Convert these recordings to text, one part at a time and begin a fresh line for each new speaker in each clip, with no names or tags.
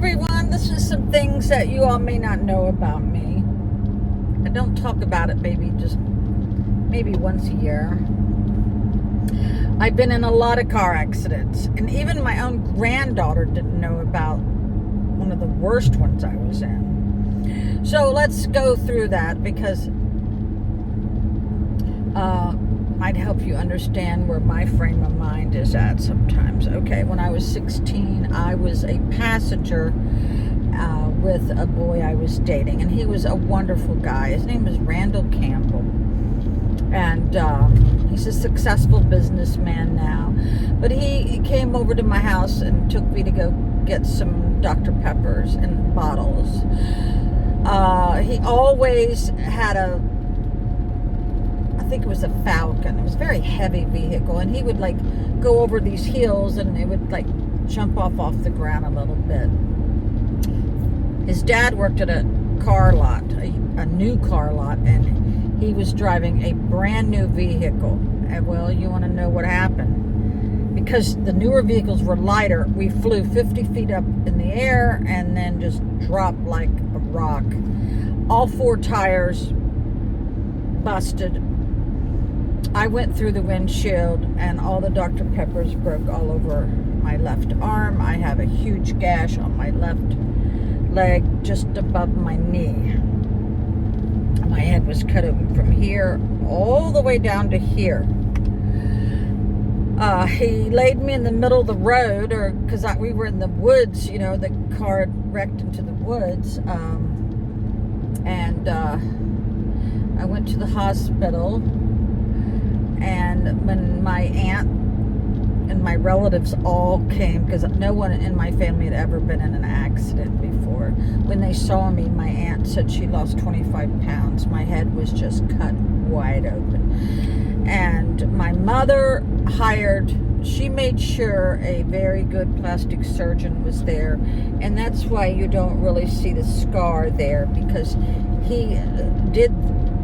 everyone. This is some things that you all may not know about me. I don't talk about it maybe once a year. I've been in a lot of car accidents, and even my own granddaughter didn't know about one of the worst ones I was in. So let's go through that because might help you understand where my frame of mind is at sometimes. Okay, when I was 16, I was a passenger with a boy I was dating, and he was a wonderful guy. His name was Randall Campbell, and he's a successful businessman now. But he came over to my house and took me to go get some Dr. Peppers in bottles. He always had I think it was a Falcon. It was a very heavy vehicle, and he would like go over these hills and it would like jump off the ground a little bit. His dad worked at a car lot, a new car lot, and he was driving a brand new vehicle. And well, you want to know what happened? Because the newer vehicles were lighter, we flew 50 feet up in the air and then just dropped like a rock. All four tires busted. I went through the windshield and all the Dr. Peppers broke all over my left arm. I have a huge gash on my left leg just above my knee. My head was cut open from here all the way down to here. He laid me in the middle of the road, because we were in the woods, the car had wrecked into the woods. And I went to the hospital. And when my aunt and my relatives all came, because no one in my family had ever been in an accident before, when they saw me, my aunt said she lost 25 pounds. My head was just cut wide open. And my mother she made sure a very good plastic surgeon was there. And that's why you don't really see the scar there, because he did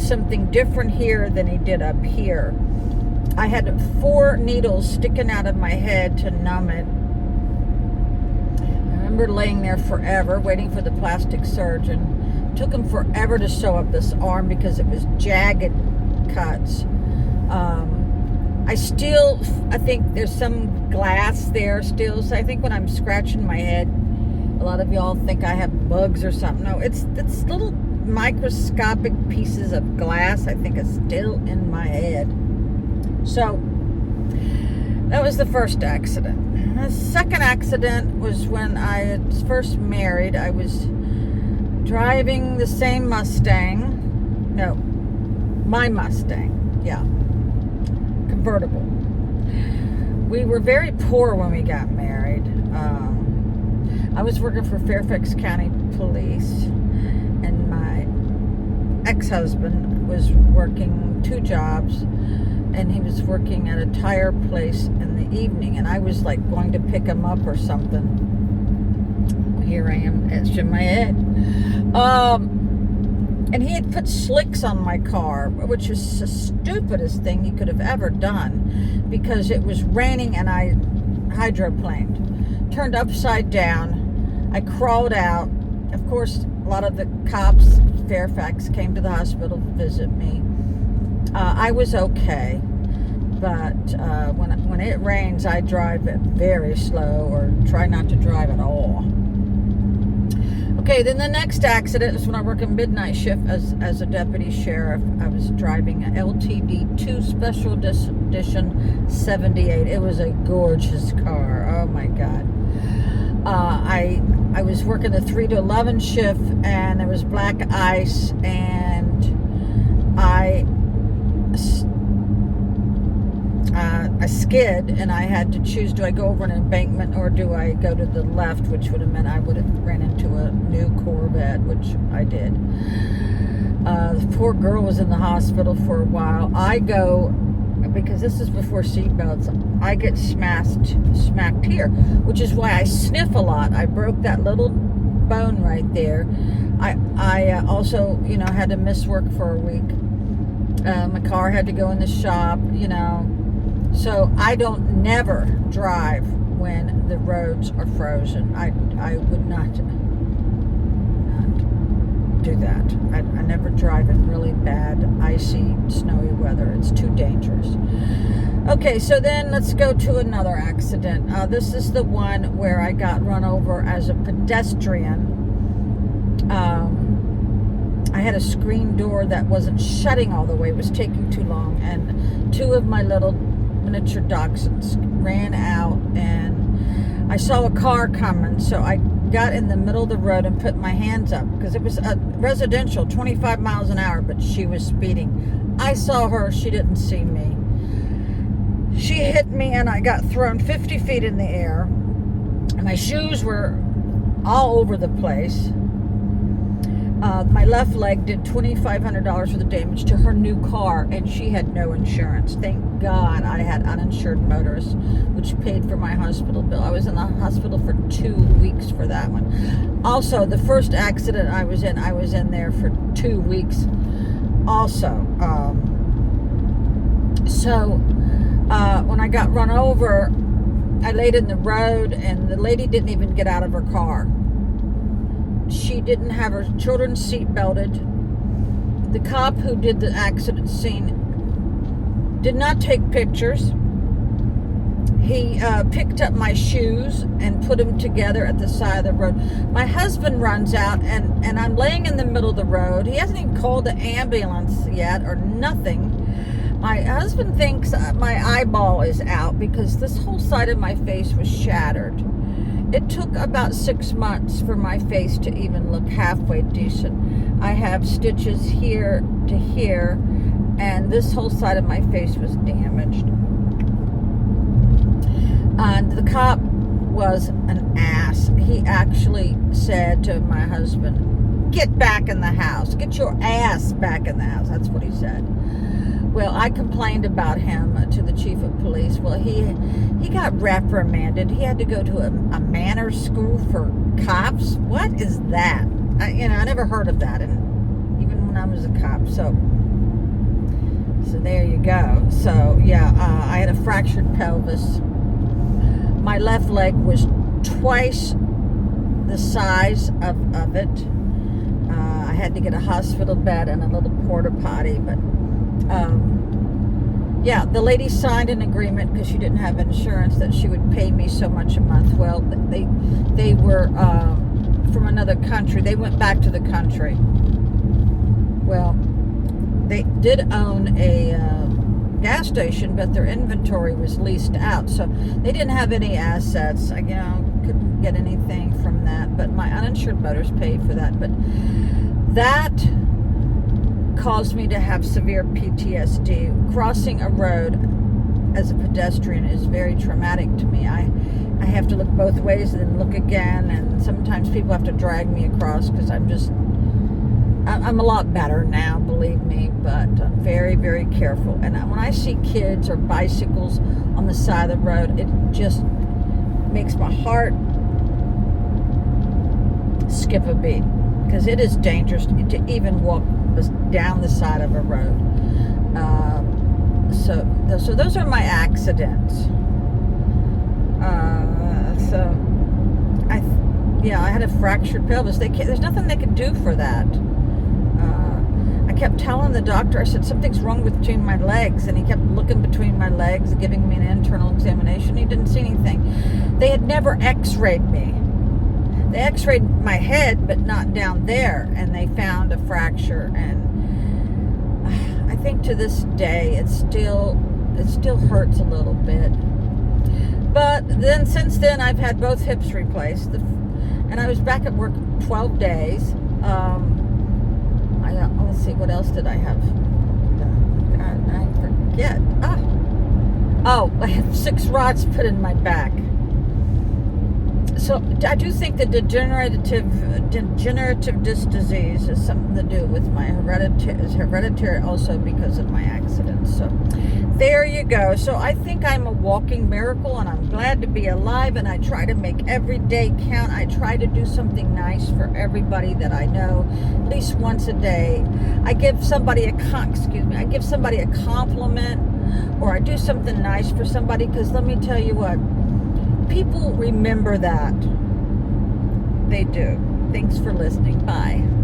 something different here than he did up here. I had 4 needles sticking out of my head to numb it. I remember laying there forever waiting for the plastic surgeon. It took him forever to sew up this arm because it was jagged cuts. I think there's some glass there still, so I think when I'm scratching my head, a lot of y'all think I have bugs or something. No, it's little microscopic pieces of glass I think is still in my head. So that was the first accident. The second accident was when I was first married. I was driving the same Mustang. No, my Mustang. Yeah. Convertible. We were very poor when we got married. I was working for Fairfax County Police, and my ex-husband was working 2 jobs, and he was working at a tire place in the evening, and I was like going to pick him up or something. Here I am, etching my head. And he had put slicks on my car, which was the stupidest thing he could have ever done, because it was raining and I hydroplaned. Turned upside down. I crawled out. Of course, a lot of the cops, Fairfax, came to the hospital to visit me. I was okay, but when it rains, I drive it very slow or try not to drive at all. Okay, then the next accident was when I worked a midnight shift as a deputy sheriff. I was driving an LTD 2 Special Edition 78. It was a gorgeous car. Oh my God. I was working the 3 to 11 shift, and there was black ice, and I skid, and I had to choose, do I go over an embankment or do I go to the left, which would have meant I would have ran into a new Corvette, which I did. The poor girl was in the hospital for a while. I go, because this is before seatbelts, I get smacked here, which is why I sniff a lot. I broke that little bone right there. I also, had to miss work for a week. My car had to go in the shop, So I don't never drive when the roads are frozen. I would not do that. I never drive in really bad, icy, snowy weather. It's too dangerous. Okay, so then let's go to another accident. This is the one where I got run over as a pedestrian. I had a screen door that wasn't shutting all the way. It was taking too long. And two of my little miniature dachshunds ran out. And I saw a car coming. So I got in the middle of the road and put my hands up. Because it was a residential, 25 miles an hour. But she was speeding. I saw her. She didn't see me. She hit me and I got thrown 50 feet in the air. My shoes were all over the place. My left leg did $2,500 for the damage to her new car, and she had no insurance. Thank God I had uninsured motorists, which paid for my hospital bill. I was in the hospital for 2 weeks for that one. Also, the first accident I was in there for 2 weeks also. When I got run over, I laid in the road, and the lady didn't even get out of her car. She didn't have her children's seat belted. The cop who did the accident scene did not take pictures. He picked up my shoes and put them together at the side of the road. My husband runs out, and I'm laying in the middle of the road. He hasn't even called the ambulance yet or nothing. My husband thinks my eyeball is out because this whole side of my face was shattered. It took about 6 months for my face to even look halfway decent. I have stitches here to here, and this whole side of my face was damaged. And the cop was an ass. He actually said to my husband, "Get back in the house. Get your ass back in the house." That's what he said. Well, I complained about him to the chief of police. Well, he got reprimanded. He had to go to a manners school for cops. What is that? I never heard of that, and even when I was a cop. So there you go. So yeah, I had a fractured pelvis. My left leg was twice the size of it. I had to get a hospital bed and a little porta potty, but. Yeah, the lady signed an agreement because she didn't have insurance that she would pay me so much a month. Well, they were from another country. They went back to the country. Well, they did own a gas station, but their inventory was leased out, so they didn't have any assets. I couldn't get anything from that, but my uninsured motors paid for that. But that caused me to have severe PTSD. Crossing a road as a pedestrian is very traumatic to me. I have to look both ways and then look again, and sometimes people have to drag me across because I'm a lot better now, believe me, but I'm very, very careful. And when I see kids or bicycles on the side of the road, it just makes my heart skip a beat because it is dangerous to even walk down the side of a road. So those are my accidents. I had a fractured pelvis. There's nothing they can do for that. I kept telling the doctor, I said, something's wrong between my legs, and he kept looking between my legs, giving me an internal examination. He didn't see anything. They had never x-rayed me. They x-rayed my head, but not down there, and they found a fracture. And I think to this day, it still hurts a little bit. But then, since then, I've had both hips replaced, and I was back at work 12 days. Let's see, what else did I have? God, I forget. I have 6 rods put in my back. So I do think that degenerative disc disease is something to do with my hereditary also because of my accidents. So there you go. So I think I'm a walking miracle, and I'm glad to be alive, and I try to make every day count. I try to do something nice for everybody that I know at least once a day. I give somebody a compliment, or I do something nice for somebody, because let me tell you what, people remember that. They do. Thanks for listening. Bye.